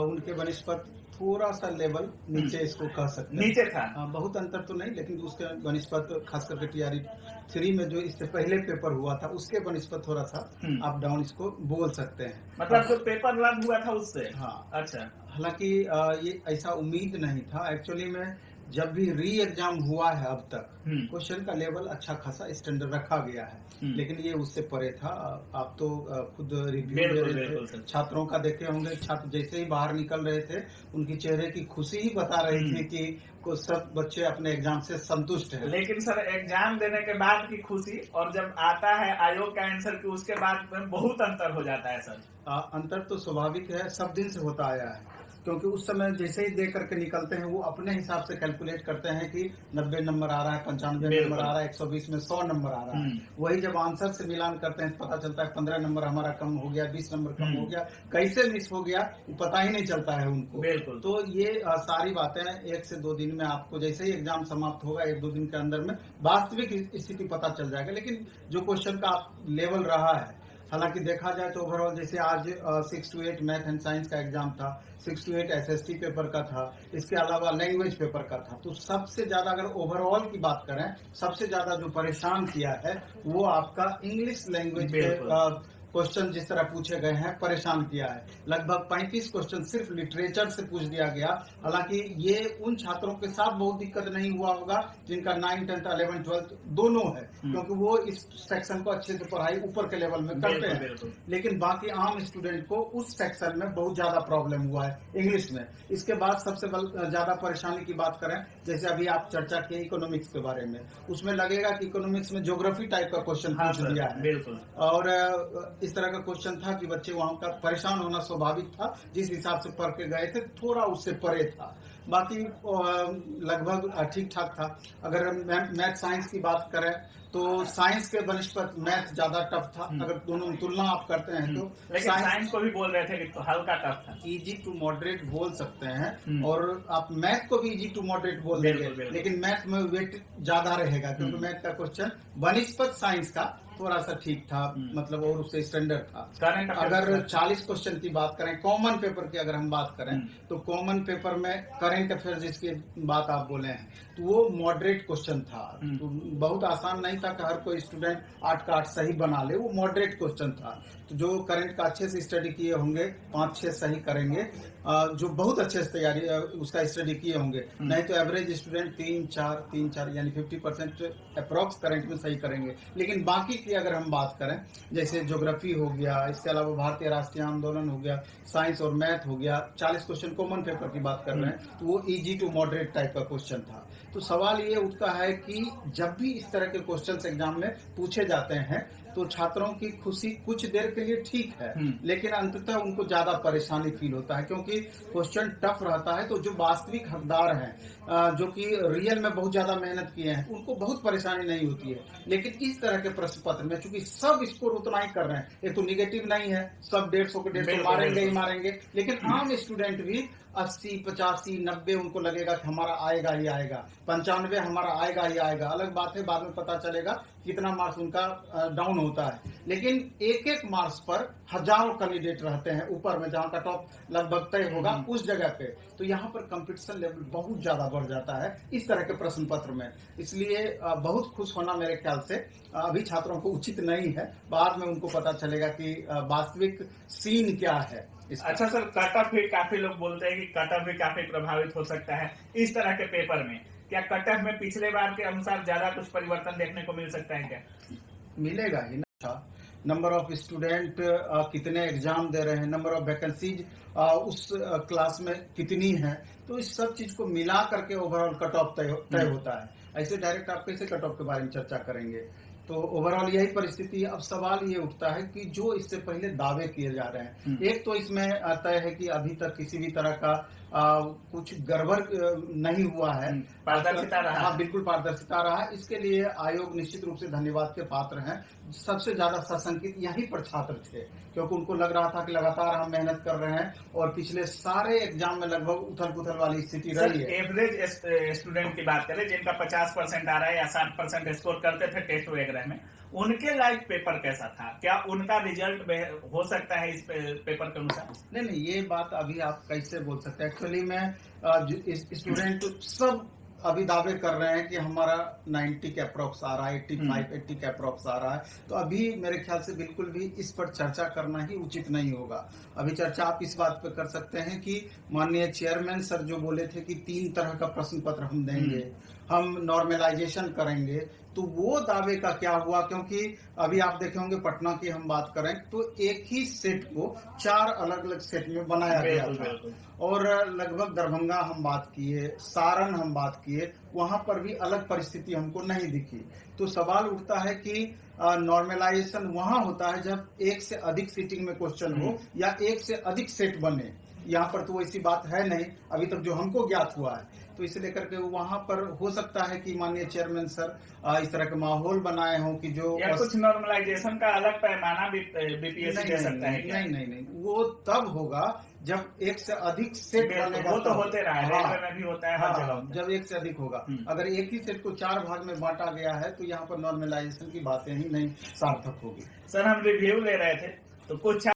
उनके बनस्पत थोड़ा सा लेवल नीचे इसको कह सकते हैं। नीचे था। बहुत अंतर तो नहीं, लेकिन उसके बनस्पत खास करके टीआरई 3 में जो इससे पहले पेपर हुआ था उसके बनस्पत थोड़ा सा अप डाउन इसको बोल सकते हैं। मतलब जो पेपर रद्द हुआ था उससे। हाँ, अच्छा। हालांकि ये ऐसा उम्मीद नहीं था एक्चुअली में। जब भी री एग्जाम हुआ है अब तक क्वेश्चन का लेवल अच्छा खासा स्टैंडर्ड रखा गया है, लेकिन ये उससे परे था। आप तो खुद रिव्यू दे रहे थे, छात्रों का देखे होंगे। छात्र जैसे ही बाहर निकल रहे थे उनकी चेहरे की खुशी ही बता रही थी कि कुछ सब बच्चे अपने एग्जाम से संतुष्ट हैं। लेकिन सर एग्जाम देने के बाद की खुशी और जब आता है आयोग का आंसर की उसके बाद में बहुत अंतर हो जाता है सर। अंतर तो स्वाभाविक है, सब दिन से होता आया है, क्योंकि उस समय जैसे ही देख करके निकलते हैं वो अपने हिसाब से कैलकुलेट करते हैं कि 90 नंबर आ रहा है, 95 नंबर आ रहा है, 120 में 100 नंबर आ रहा है। वही जब आंसर से मिलान करते हैं पता चलता है 15 नंबर हमारा कम हो गया, 20 नंबर कम हो गया, कैसे मिस हो गया वो पता ही नहीं चलता है उनको। बिल्कुल। तो ये सारी बातें 1 से 2 दिन में आपको जैसे ही एग्जाम समाप्त होगा 1-2 दिन के अंदर में वास्तविक स्थिति पता चल जाएगा। लेकिन जो क्वेश्चन का लेवल रहा है, हालांकि देखा जाए तो ओवरऑल जैसे आज 6 to 8 मैथ एंड साइंस का एग्जाम था, 6 to 8 एसएसटी पेपर का था, इसके अलावा लैंग्वेज पेपर का था। तो सबसे ज्यादा अगर ओवरऑल की बात करें, सबसे ज्यादा जो परेशान किया है वो आपका इंग्लिश लैंग्वेज के क्वेश्चन जिस तरह पूछे गए हैं परेशान किया है। लगभग 35 क्वेश्चन सिर्फ लिटरेचर से पूछ दिया गया। हालांकि ये उन छात्रों के साथ बहुत दिक्कत नहीं हुआ होगा जिनका 9, 10, 11, 12 दोनों है, क्योंकि वो इस सेक्शन को अच्छे से पढ़ाई ऊपर के लेवल में करते हैं। लेकिन बाकी आम स्टूडेंट को उस सेक्शन में बहुत ज्यादा प्रॉब्लम हुआ है इंग्लिश में। इसके बाद सबसे ज्यादा परेशानी की बात करें, जैसे अभी आप चर्चा किए इकोनॉमिक्स के बारे में, उसमें लगेगा कि इकोनॉमिक्स में ज्योग्राफी टाइप का क्वेश्चन पूछ दिया है। और इस तरह का क्वेश्चन था कि बच्चे वहां का परेशान होना स्वाभाविक था। जिस हिसाब से पढ़ के गए थे थोड़ा उससे परे था, बाकी लगभग ठीक ठाक था। अगर मैथ साइंस की बात करें तो साइंस के बनस्पत मैथ ज्यादा टफ था, अगर दोनों तुलना आप करते हैं तो। लेकिन साइंस को भी बोल रहे थे कि तो हल्का टफ था। इजी टू मॉडरेट बोल सकते हैं, और आप मैथ को भी इजी टू मॉडरेट बोल देंगे, लेकिन मैथ में वेट ज्यादा रहेगा, क्योंकि मैथ का क्वेश्चन बनस्पत साइंस का थोड़ा सा ठीक था, मतलब और उससे स्टैंडर्ड था। अगर 40 क्वेश्चन की बात करें कॉमन पेपर की, अगर हम बात करें तो कॉमन पेपर में करंट अफेयर जिसकी बात आप बोले हैं तो वो मॉडरेट क्वेश्चन था। तो बहुत आसान नहीं था कि हर कोई स्टूडेंट 8 का 8 सही बना ले, वो मॉडरेट क्वेश्चन था। तो जो करंट का अच्छे से स्टडी किए होंगे 5-6 सही करेंगे, जो बहुत अच्छे से तैयारी उसका स्टडी किए होंगे। नहीं तो एवरेज स्टूडेंट 3-4 यानी 50% अप्रोक्स करंट में सही करेंगे। लेकिन बाकी की अगर हम बात करें, जैसे ज्योग्राफी हो गया, इसके अलावा भारतीय राष्ट्रीय आंदोलन हो गया, साइंस और मैथ हो गया, 40 क्वेश्चन कॉमन पेपर की बात कर रहे हैं, तो वो इजी टू मॉडरेट टाइप का क्वेश्चन था। तो सवाल ये उठता है कि जब भी इस तरह के क्वेश्चंस एग्जाम में पूछे जाते हैं तो छात्रों की खुशी कुछ देर के लिए ठीक है, लेकिन अंततः उनको ज्यादा परेशानी फील होता है, क्योंकि क्वेश्चन टफ रहता है। तो जो वास्तविक हकदार हैं, जो कि रियल में बहुत ज्यादा मेहनत किए हैं, उनको बहुत परेशानी नहीं होती है। लेकिन इस तरह के प्रश्न पत्र में चूंकि सब स्कोर उतना ही कर रहे हैं, ये तो निगेटिव नहीं है, सब 150 के 150 मारेंगे ही मारेंगे, लेकिन आम स्टूडेंट भी 80, 85, 90 उनको लगेगा कि हमारा आएगा ही आएगा, 95 हमारा आएगा ही आएगा। अलग बात है बाद में पता चलेगा कितना मार्क्स उनका डाउन होता है। लेकिन एक मार्क्स पर हजारों कैंडिडेट रहते हैं ऊपर में, जहां का टॉप लगभग तय होगा उस जगह पे। तो यहाँ पर कंपटीशन लेवल बहुत ज्यादा बढ़ जाता है इस तरह के प्रश्न पत्र में। इसलिए बहुत खुश होना मेरे ख्याल से अभी छात्रों को उचित नहीं है, बाद में उनको पता चलेगा कि वास्तविक सीन क्या है। अच्छा सर, कट ऑफ भी काफी लोग बोलते हैं कि कट ऑफ भी काफी प्रभावित हो सकता है इस तरह के पेपर में। क्या कट ऑफ में पिछले बार के अनुसार ज्यादा कुछ परिवर्तन देखने को मिल सकता है? क्या मिलेगा ही ना। नंबर ऑफ स्टूडेंट कितने एग्जाम दे रहे हैं, नंबर ऑफ वैकेंसीज उस क्लास में कितनी है, तो इस सब चीज को मिला करके ओवरऑल कट ऑफ तय होता है। ऐसे डायरेक्ट आप कैसे कट ऑफ के बारे में चर्चा करेंगे? तो ओवरऑल यही परिस्थिति है। अब सवाल ये उठता है कि जो इससे पहले दावे किए जा रहे हैं, एक तो इसमें तय है कि अभी तक किसी भी तरह का कुछ गड़बड़ नहीं हुआ है, पारदर्शिता रहा। हाँ, बिल्कुल पारदर्शिता रहा। इसके लिए आयोग निश्चित रूप से धन्यवाद के पात्र हैं। सबसे ज्यादा सशंकित यहीं पर छात्र थे, क्योंकि उनको लग रहा था कि लगातार हम मेहनत कर रहे हैं और पिछले सारे एग्जाम में लगभग उथल पुथल वाली स्थिति रही है। एवरेज स्टूडेंट की बात करें जिनका 50% आ रहा है या 60% स्कोर करते थे टेस्ट वगैरह में, उनके लाइक पेपर कैसा था? क्या उनका रिजल्ट हो सकता है इस पेपर के अनुसार? नहीं, ये बात अभी आप कैसे बोल सकते हैं? एक्चुअली मैं स्टूडेंट सब अभी दावे कर रहे हैं कि हमारा 90 के अप्रोक्स आ रहा है, 80 के अप्रोक्स आ रहा है। तो अभी मेरे ख्याल से बिल्कुल भी इस पर चर्चा करना ही उचित नहीं होगा। अभी चर्चा आप इस बात पर कर सकते हैं कि माननीय चेयरमैन सर जो बोले थे कि 3 तरह का प्रश्न पत्र हम देंगे, हम नॉर्मलाइजेशन करेंगे, तो वो दावे का क्या हुआ? क्योंकि अभी आप देखे होंगे पटना की हम बात करें तो एक ही सेट को 4 अलग अलग सेट में बनाया गया था। और लगभग दरभंगा हम बात किए, सारण हम बात किए, वहां पर भी अलग परिस्थिति हमको नहीं दिखी। तो सवाल उठता है कि नॉर्मलाइजेशन वहां होता है जब एक से अधिक सीटिंग में क्वेश्चन हो या एक से अधिक सेट बने। यहाँ पर तो ऐसी बात है नहीं अभी तक जो हमको ज्ञात हुआ है। तो इसे लेकर के वहां पर हो सकता है कि माननीय चेयरमैन सर इस तरह का माहौल बनाए हों कि जो या कुछ नॉर्मलाइजेशन का अलग पैमाना भी बीपीएससी दे सकता है क्या? नहीं, वो तब होगा जब एक से अधिक सेट बनेगा। वो तो होते रहा है, रेलवे में भी होता है, हर जगह जब एक से अधिक होगा। अगर एक ही सेट को 4 भाग में बांटा गया है तो यहाँ पर नॉर्मलाइजेशन की बातें ही नहीं सार्थक होगी। सर हम रिव्यू ले रहे थे तो कुछ